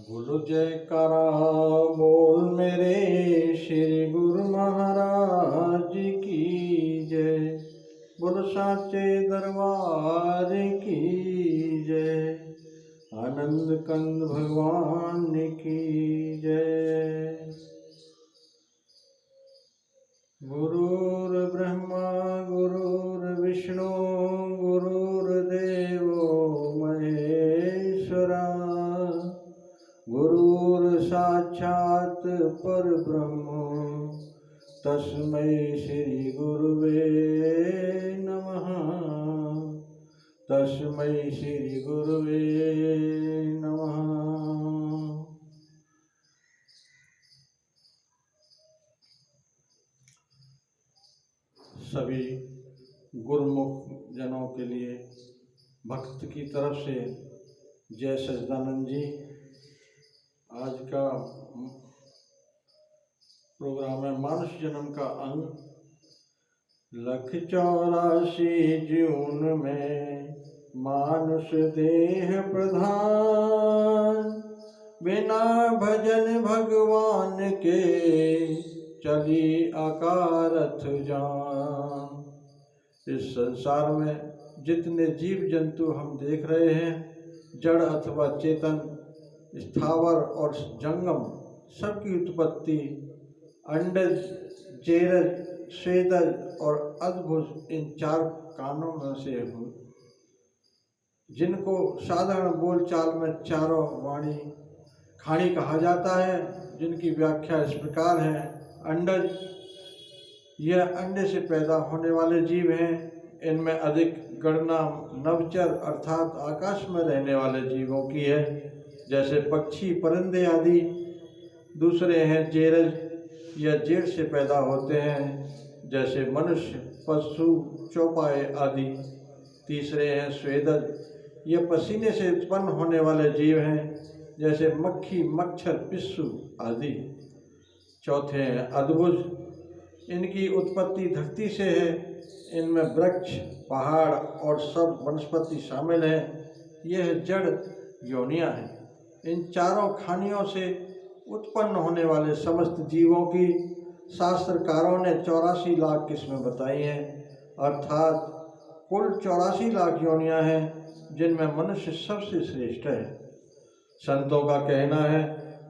बोलो जयकारा बोल मेरे श्री गुरु महाराज की जय। बोलो साचे दरबार की जय। आनंद कंद भगवान की जय। गुरुर्ब्रह्मा गुरुर्विष्णु गुरुर्देवो महेश्वरा। गुरुर् साक्षात् परब्रह्म तस्मै श्री गुरुवे नमः। तस्मै श्री गुरुवे नमः। सभी गुरुमुख जनों के लिए भक्त की तरफ से जय सच्चिदानंद जी। आज का प्रोग्राम है मानुष जन्म का अंग। 184 जून में मानुष देह प्रधान। बिना भजन भगवान के चली अकारथ जान। इस संसार में जितने जीव जंतु हम देख रहे हैं, जड़ अथवा चेतन, स्थावर और जंगम, सबकी उत्पत्ति अंडज, जेरज, स्वेदज और अद्भुत इन 4 कानों में से हुई, जिनको साधारण बोलचाल में चारों वाणी खाणी कहा जाता है। जिनकी व्याख्या इस प्रकार है। अंडज, यह अंडे से पैदा होने वाले जीव हैं। इनमें अधिक गणना नवचर अर्थात आकाश में रहने वाले जीवों की है, जैसे पक्षी, परिंदे आदि। दूसरे हैं जेरज, यह जेड़ से पैदा होते हैं, जैसे मनुष्य, पशु, चौपाए आदि। तीसरे हैं स्वेदज, यह पसीने से उत्पन्न होने वाले जीव हैं, जैसे मक्खी, मच्छर, पिस्सू आदि। चौथे हैं अद्भुज, इनकी उत्पत्ति धरती से है। इनमें वृक्ष, पहाड़ और सब वनस्पति शामिल हैं। यह जड़ योनियां हैं। इन चारों खानियों से उत्पन्न होने वाले समस्त जीवों की शास्त्रकारों ने 84 लाख किस्में बताई हैं, अर्थात कुल 84 लाख योनियां हैं, जिनमें मनुष्य सबसे श्रेष्ठ है। संतों का कहना है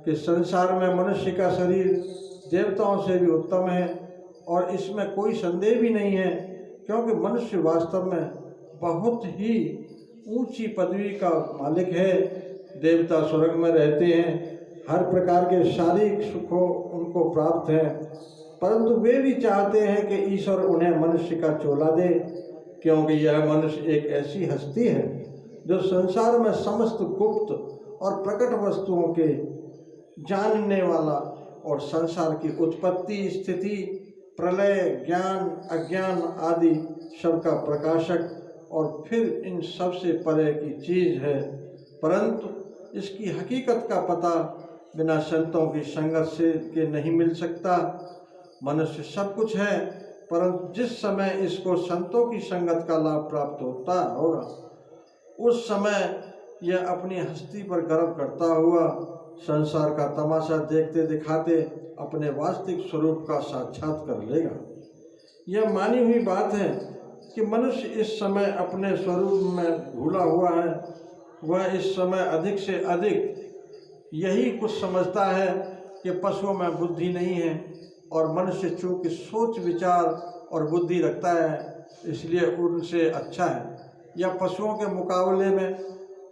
कि संसार में मनुष्य का शरीर देवताओं से भी उत्तम है, और इसमें कोई संदेह भी नहीं है, क्योंकि मनुष्य वास्तव में बहुत ही ऊंची पदवी का मालिक है। देवता स्वर्ग में रहते हैं, हर प्रकार के शारीरिक सुखों उनको प्राप्त हैं, परंतु वे भी चाहते हैं कि ईश्वर उन्हें मनुष्य का चोला दे, क्योंकि यह मनुष्य एक ऐसी हस्ती है जो संसार में समस्त गुप्त और प्रकट वस्तुओं के जानने वाला और संसार की उत्पत्ति, स्थिति, प्रलय, ज्ञान, अज्ञान आदि सबका प्रकाशक और फिर इन सबसे परे की चीज़ है। परंतु इसकी हकीकत का पता बिना संतों की संगत से के नहीं मिल सकता। मनुष्य सब कुछ है, परंतु जिस समय इसको संतों की संगत का लाभ प्राप्त होता होगा, उस समय यह अपनी हस्ती पर गर्व करता हुआ संसार का तमाशा देखते दिखाते अपने वास्तविक स्वरूप का साक्षात कर लेगा। यह मानी हुई बात है कि मनुष्य इस समय अपने स्वरूप में भूला हुआ है। वह इस समय अधिक से अधिक यही कुछ समझता है कि पशुओं में बुद्धि नहीं है, और मनुष्य चूँकि सोच, विचार और बुद्धि रखता है, इसलिए उनसे अच्छा है। यह पशुओं के मुकाबले में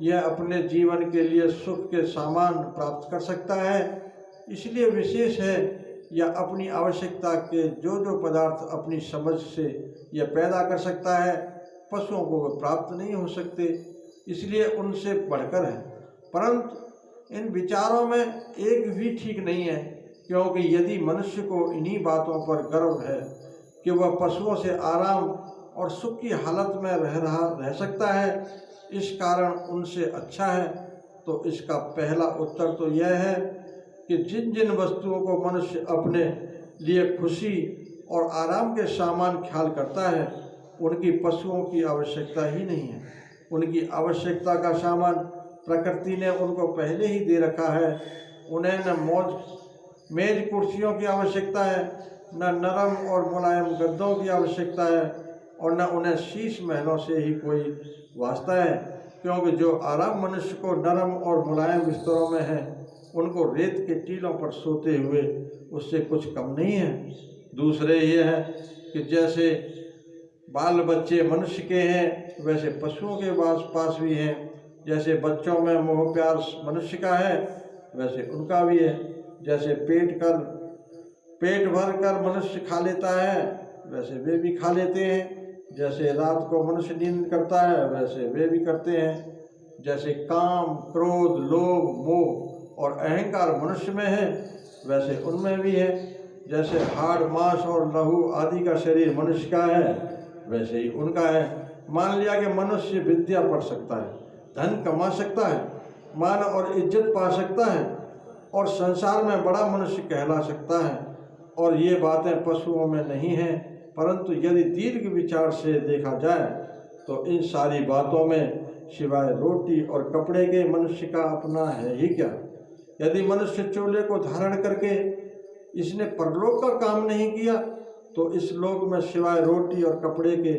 यह अपने जीवन के लिए सुख के सामान प्राप्त कर सकता है, इसलिए विशेष है। यह अपनी आवश्यकता के जो पदार्थ अपनी समझ से यह पैदा कर सकता है, पशुओं को वह प्राप्त नहीं हो सकते, इसलिए उनसे बढ़कर है। परंतु इन विचारों में एक भी ठीक नहीं है, क्योंकि यदि मनुष्य को इन्हीं बातों पर गर्व है कि वह पशुओं से आराम और सुख की हालत में रह सकता है, इस कारण उनसे अच्छा है, तो इसका पहला उत्तर तो यह है कि जिन जिन वस्तुओं को मनुष्य अपने लिए खुशी और आराम के सामान ख्याल करता है, उनकी पशुओं की आवश्यकता ही नहीं है। उनकी आवश्यकता का सामान प्रकृति ने उनको पहले ही दे रखा है। उन्हें न मेज कुर्सियों की आवश्यकता है, न नरम और मुलायम गद्दों की आवश्यकता है, और न उन्हें शीश महलों से ही कोई वास्ता है, क्योंकि जो आराम मनुष्य को नरम और मुलायम बिस्तरों में है, उनको रेत के टीलों पर सोते हुए उससे कुछ कम नहीं है। दूसरे ये है कि जैसे बाल बच्चे मनुष्य के हैं, वैसे पशुओं के पास भी हैं। जैसे बच्चों में मोह प्यार मनुष्य का है, वैसे उनका भी है। जैसे पेट भर कर मनुष्य खा लेता है, वैसे वे भी खा लेते हैं। जैसे रात को मनुष्य नींद करता है, वैसे वे भी करते हैं। जैसे काम, क्रोध, लोभ, मोह और अहंकार मनुष्य में है, वैसे उनमें भी है। जैसे हाड़, मांस और लहू आदि का शरीर मनुष्य का है, वैसे ही उनका है। मान लिया कि मनुष्य विद्या पढ़ सकता है, धन कमा सकता है, मान और इज्जत पा सकता है और संसार में बड़ा मनुष्य कहला सकता है, और ये बातें पशुओं में नहीं हैं। परंतु यदि दीर्घ विचार से देखा जाए तो इन सारी बातों में सिवाय रोटी और कपड़े के मनुष्य का अपना है ही क्या। यदि मनुष्य चोले को धारण करके इसने परलोक का काम नहीं किया, तो इस लोक में सिवाय रोटी और कपड़े के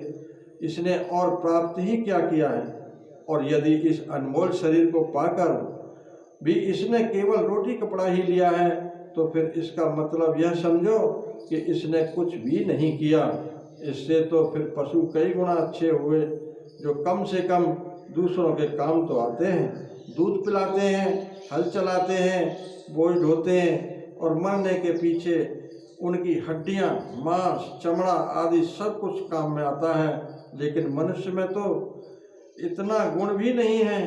इसने और प्राप्त ही क्या किया है। और यदि इस अनमोल शरीर को पाकर भी इसने केवल रोटी कपड़ा ही लिया है, तो फिर इसका मतलब यह समझो कि इसने कुछ भी नहीं किया। इससे तो फिर पशु कई गुना अच्छे हुए, जो कम से कम दूसरों के काम तो आते हैं, दूध पिलाते हैं, हल चलाते हैं, बोझ ढोते हैं, और मरने के पीछे उनकी हड्डियां, मांस, चमड़ा आदि सब कुछ काम में आता है। लेकिन मनुष्य में तो इतना गुण भी नहीं है।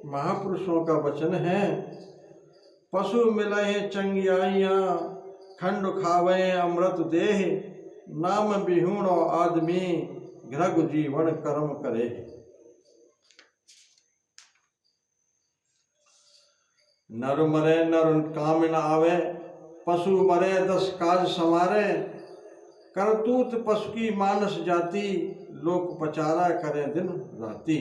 महापुरुषों का वचन है, पशु मिलहे चंगियाइयाँ, खंड खावे अमृत देह, नाम बिहूणो आदमी, घृग जीवन कर्म करे। नर मरे नर काम न आवे, पशु मरे 10 काज समारे, करतूत पशु की मानस जाति, लोक पचारा करे दिन राती।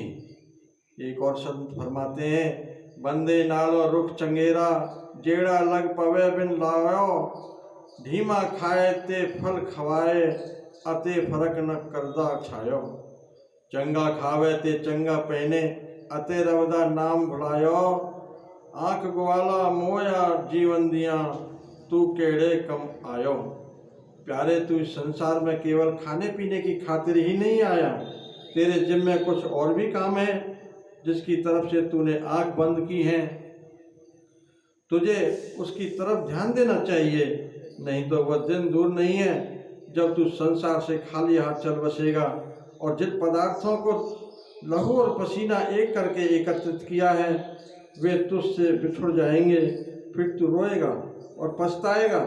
एक और संत फरमाते हैं, बंदे नालो रुख चंगेरा, जेड़ा लग पवे बिन लायो, धीमा खाए ते फल खवाए, अते फरक न करदा छायो। चंगा खावे ते चंगा पहने, अते रवदा नाम भुलायो, आंख ग्वाला मोया जीवन दिया, तू केड़े कम आयो। प्यारे, तू इस संसार में केवल खाने पीने की खातिर ही नहीं आया, तेरे जिम्मे कुछ और भी काम है जिसकी तरफ से तूने आंख बंद की है। तुझे उसकी तरफ ध्यान देना चाहिए, नहीं तो वह दिन दूर नहीं है जब तू संसार से खाली हाथ चल बसेगा, और जिन पदार्थों को लहू और पसीना एक करके एकत्रित किया है, वे तुझसे बिछुड़ जाएंगे। फिर तू रोएगा और पछताएगा,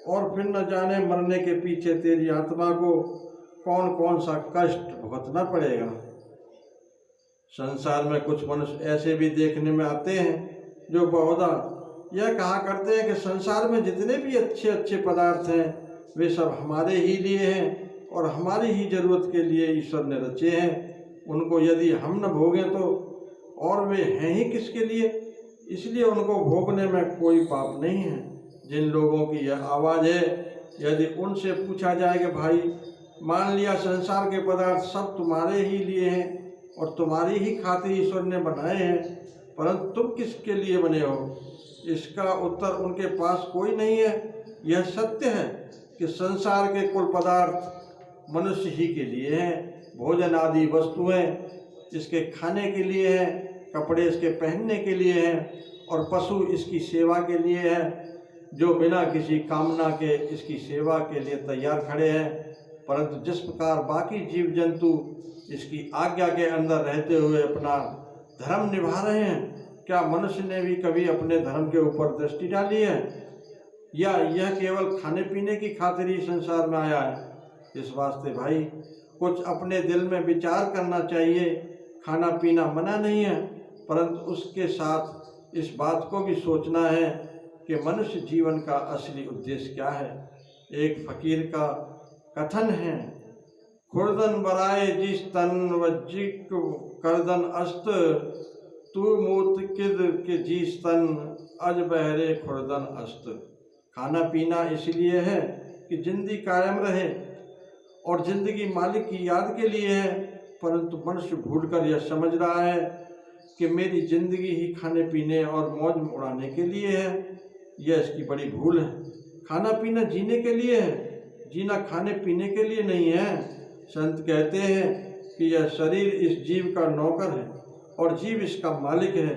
और फिर न जाने मरने के पीछे तेरी आत्मा को कौन कौन सा कष्ट भुगतना पड़ेगा। संसार में कुछ मनुष्य ऐसे भी देखने में आते हैं जो बहुधा यह कहा करते हैं कि संसार में जितने भी अच्छे अच्छे पदार्थ हैं, वे सब हमारे ही लिए हैं और हमारी ही जरूरत के लिए ईश्वर ने रचे हैं। उनको यदि हम न भोगें तो और वे हैं ही किसके लिए, इसलिए उनको भोगने में कोई पाप नहीं है। जिन लोगों की यह आवाज़ है, यदि उनसे पूछा जाए कि भाई, मान लिया संसार के पदार्थ सब तुम्हारे ही लिए हैं और तुम्हारी ही खातिर ईश्वर ने बनाए हैं, परंतु तुम किसके लिए बने हो, इसका उत्तर उनके पास कोई नहीं है। यह सत्य है कि संसार के कुल पदार्थ मनुष्य ही के लिए हैं। भोजन आदि वस्तुएं इसके खाने के लिए हैं, कपड़े इसके पहनने के लिए हैं, और पशु इसकी सेवा के लिए है, जो बिना किसी कामना के इसकी सेवा के लिए तैयार खड़े हैं। परंतु जिस प्रकार बाकी जीव जंतु इसकी आज्ञा के अंदर रहते हुए अपना धर्म निभा रहे हैं, क्या मनुष्य ने भी कभी अपने धर्म के ऊपर दृष्टि डाली है, या यह केवल खाने पीने की खातिर ही संसार में आया है? इस वास्ते भाई, कुछ अपने दिल में विचार करना चाहिए। खाना पीना मना नहीं है, परंतु उसके साथ इस बात को भी सोचना है कि मनुष्य जीवन का असली उद्देश्य क्या है। एक फकीर का कथन है, खुर्दन बराए जिस तन वज्जिक करदन अस्त, तू मूत किद के जीस्तन अज बहरे खुर्दन अस्त। खाना पीना इसलिए है कि जिंदगी कायम रहे और जिंदगी मालिक की याद के लिए है, परंतु मनुष्य भूलकर यह समझ रहा है कि मेरी जिंदगी ही खाने पीने और मौज उड़ाने के लिए है। यह इसकी बड़ी भूल है। खाना पीना जीने के लिए है, जीना खाने पीने के लिए नहीं है। संत कहते हैं कि यह शरीर इस जीव का नौकर है और जीव इसका मालिक है।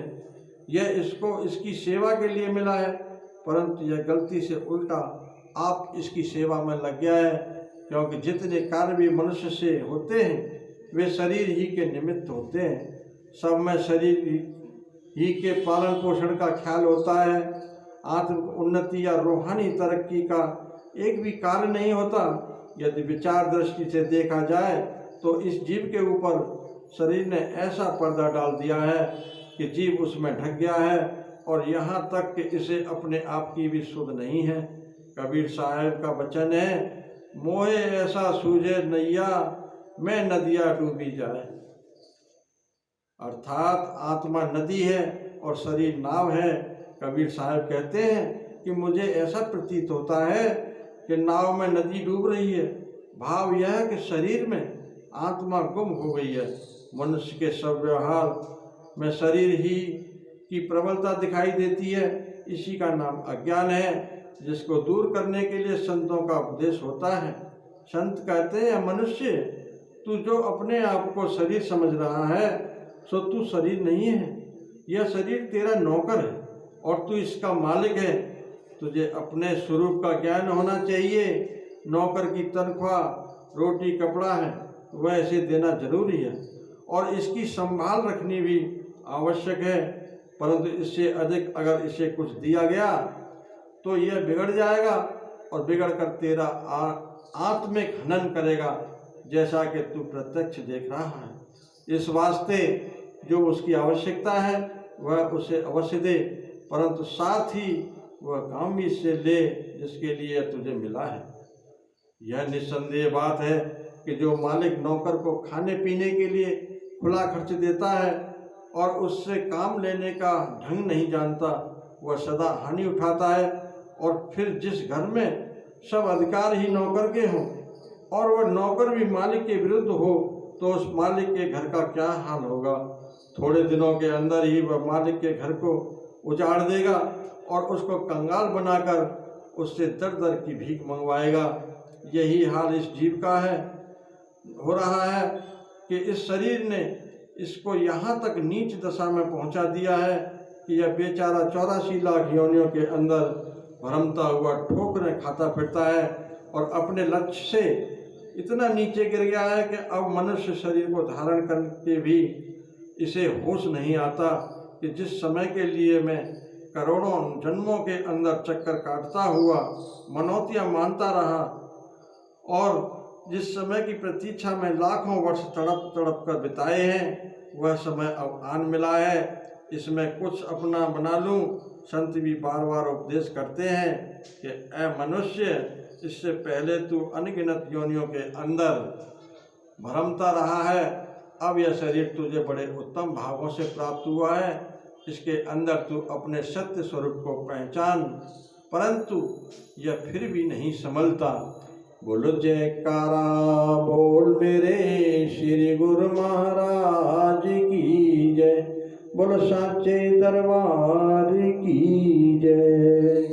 यह इसको इसकी सेवा के लिए मिला है, परंतु यह गलती से उल्टा आप इसकी सेवा में लग गया है, क्योंकि जितने कार्य भी मनुष्य से होते हैं वे शरीर ही के निमित्त होते हैं। सब में शरीर ही के पालन पोषण का ख्याल होता है। आत्म उन्नति या रूहानी तरक्की का एक भी कार्य नहीं होता। यदि विचार दृष्टि से देखा जाए तो इस जीव के ऊपर शरीर ने ऐसा पर्दा डाल दिया है कि जीव उसमें ढक गया है और यहाँ तक कि इसे अपने आप की भी सुध नहीं है। कबीर साहब का वचन है, मोहे ऐसा सूझे नैया मैं नदिया डूबी जाए। अर्थात आत्मा नदी है और शरीर नाव है। कबीर साहब कहते हैं कि मुझे ऐसा प्रतीत होता है कि नाव में नदी डूब रही है। भाव यह है कि शरीर में आत्मा गुम हो गई है। मनुष्य के सब व्यवहार में शरीर ही की प्रबलता दिखाई देती है। इसी का नाम अज्ञान है, जिसको दूर करने के लिए संतों का उपदेश होता है। संत कहते हैं, मनुष्य तू जो अपने आप को शरीर समझ रहा है सो तू शरीर नहीं है। यह शरीर तेरा नौकर है और तू इसका मालिक है। तुझे अपने स्वरूप का ज्ञान होना चाहिए। नौकर की तनख्वाह रोटी कपड़ा है, वह इसे देना जरूरी है और इसकी संभाल रखनी भी आवश्यक है, परंतु इससे अधिक अगर इसे कुछ दिया गया तो यह बिगड़ जाएगा और बिगड़कर तेरा आत्मिक हनन करेगा, जैसा कि तू प्रत्यक्ष देख रहा है। इस वास्ते जो उसकी आवश्यकता है वह उसे अवश्य दे, परंतु साथ ही वह काम भी इससे ले जिसके लिए तुझे मिला है। यह निस्संदेह बात है कि जो मालिक नौकर को खाने पीने के लिए खुला खर्च देता है और उससे काम लेने का ढंग नहीं जानता, वह सदा हानि उठाता है। और फिर जिस घर में सब अधिकार ही नौकर के हों और वह नौकर भी मालिक के विरुद्ध हो तो उस मालिक के घर का क्या हाल होगा। थोड़े दिनों के अंदर ही वह मालिक के घर को उजाड़ देगा और उसको कंगाल बनाकर उससे दर दर की भीख मंगवाएगा। यही हाल इस जीव का है, हो रहा है कि इस शरीर ने इसको यहाँ तक नीच दशा में पहुँचा दिया है कि यह बेचारा 84 लाख योनियों के अंदर भरमता हुआ ठोकरें खाता फिरता है और अपने लक्ष्य से इतना नीचे गिर गया है कि अब मनुष्य शरीर को धारण करके भी इसे होश नहीं आता कि जिस समय के लिए मैं करोड़ों जन्मों के अंदर चक्कर काटता हुआ मनौतियाँ मानता रहा और जिस समय की प्रतीक्षा में लाखों वर्ष तड़प तड़प कर बिताए हैं, वह समय अब आन मिला है। इसमें कुछ अपना बना लूं। संत भी बार बार उपदेश करते हैं कि ऐ मनुष्य, इससे पहले तू अनगिनत योनियों के अंदर भरमता रहा है। अब यह शरीर तुझे बड़े उत्तम भावों से प्राप्त हुआ है। इसके अंदर तू अपने सत्य स्वरूप को पहचान, परंतु यह फिर भी नहीं संभलता। बोलो जयकारा बोल मेरे श्री गुरु महाराज की जय। बोलो साचे दरबार की जय।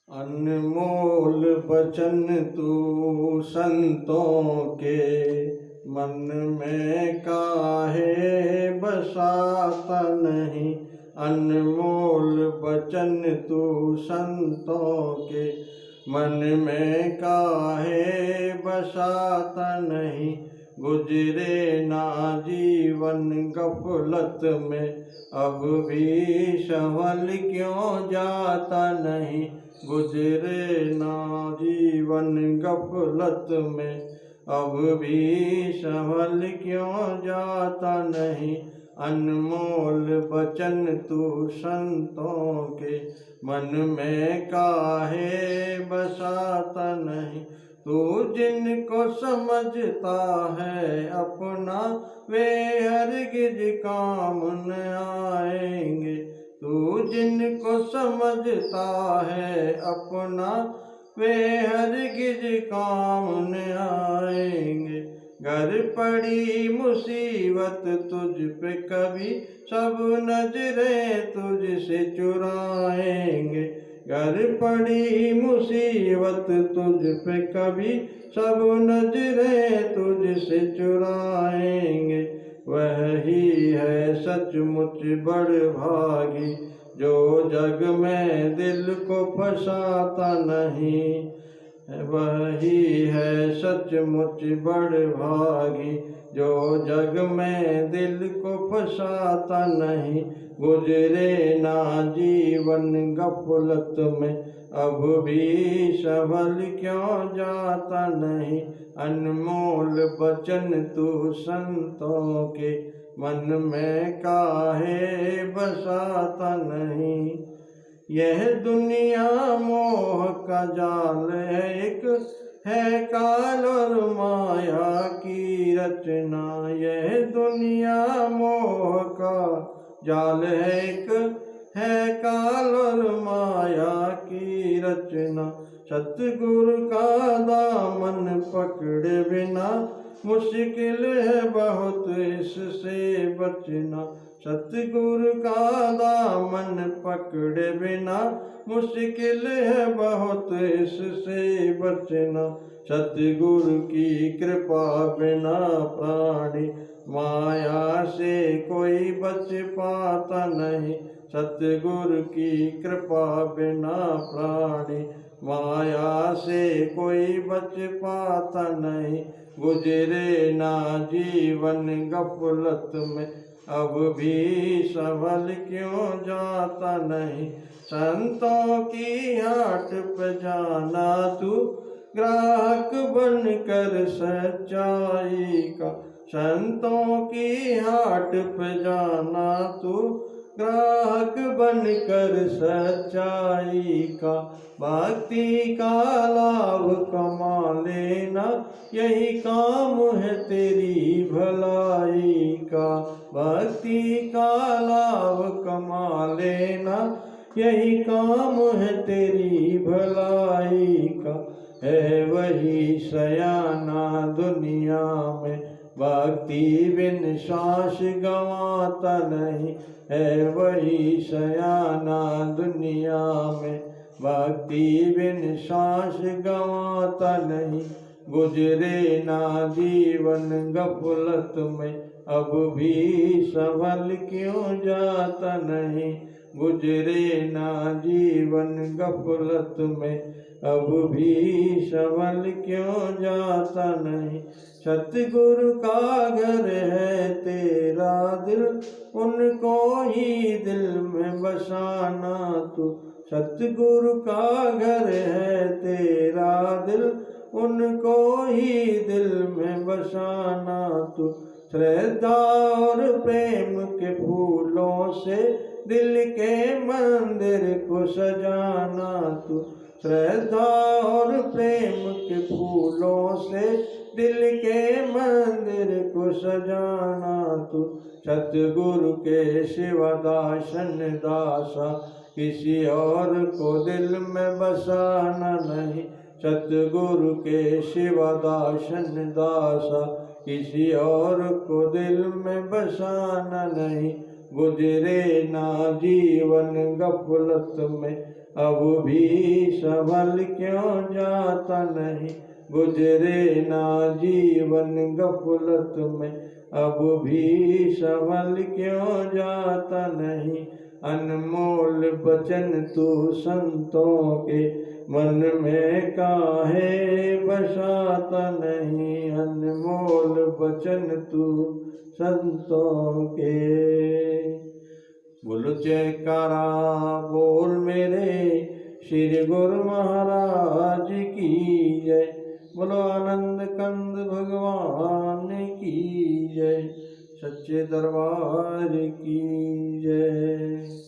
अनमोल बचन तू संतों के मन में काहे बसाता नहीं। अनमोल बचन तू संतों के मन में काहे बसाता नहीं। गुजरे ना जीवन गफलत में अब भी संभल क्यों जाता नहीं। गुजरे ना जीवन गफलत में अब भी संभल क्यों जाता नहीं। अनमोल बचन तू संतों के मन में काहे बसाता नहीं। तू जिनको समझता है अपना वे हरगिज काम न आएंगे। तू जिनको समझता है अपना वे हरगिज काम न आएंगे। घर पड़ी मुसीबत तुझ पे कभी सब नजरें तुझसे चुराएंगे। घर पड़ी मुसीबत तुझ पे कभी सब नजरें तुझसे चुराएंगे। वही है सचमुच बड़भागी जो जग में दिल को फंसाता नहीं। वही है सचमुच बड़भागी जो जग में दिल को फंसाता नहीं। गुजरे ना जीवन गफलत में अब भी संभल क्यों जाता नहीं। अनमोल बचन तू संतों के मन में काहे बसाता नहीं। यह दुनिया मोह का जाल है, एक है काल और माया की रचना। यह दुनिया मोह का जाल है, एक है काल और माया की रचना। सतगुरु का दामन पकड़े बिना मुश्किल है बहुत इससे बचना। सतगुरु का दामन पकड़े बिना मुश्किल है बहुत इससे बचना। सतगुरु की कृपा बिना प्राणी माया से कोई बच पाता नहीं। सतगुरु की कृपा बिना प्राणी माया से कोई बच पाता नहीं। गुजरे ना जीवन गफलत में अब भी संभल क्यों जाता नहीं। संतों की हाट पे जाना तू ग्राहक बनकर सच्चाई का। संतों की हाट पे जाना तू ग्राहक बनकर सच्चाई का। भक्ति का लाभ कमा लेना यही काम है तेरी भलाई का। भक्ति का लाभ कमा लेना यही काम है तेरी भलाई का। है वही सयाना दुनिया में भक्ति बिन सांस गंवाता नहीं। है वही सयाना दुनिया में भक्ति बिन सांस गंवाता नहीं। गुजरे ना जीवन गफलत में अब भी संभल क्यों जाता नहीं। गुजरे ना जीवन गफलत में अब भी संभल क्यों जाता नहीं। सतगुरु का घर है तेरा दिल उनको ही दिल में बसाना तू। सतगुरु का घर है तेरा दिल उनको ही दिल में बसाना तू। श्रद्धा और प्रेम के फूलों से दिल के मंदिर को सजाना तू। श्रद्धा और प्रेम के फूलों से दिल के मंदिर को सजाना तू। सतगुरु के शिवा दासन दासा किसी और को दिल में बसाना नहीं। सतगुरु के शिवा दासन दासा किसी और को दिल में बसाना नहीं। गुजरे ना जीवन गफलत में अब भी संभल क्यों जाता नहीं। गुजरे ना जीवन गफलत में अब भी संभल क्यों जाता नहीं। अनमोल बचन तू संतों के मन में काहे बसाता नहीं। अनमोल बचन तू संतों के। बोलो जयकारा बोल मेरे श्री गुरु महाराज की जय। बोलो आनंद कंद भगवान की जय। सच्चे दरबार की जय।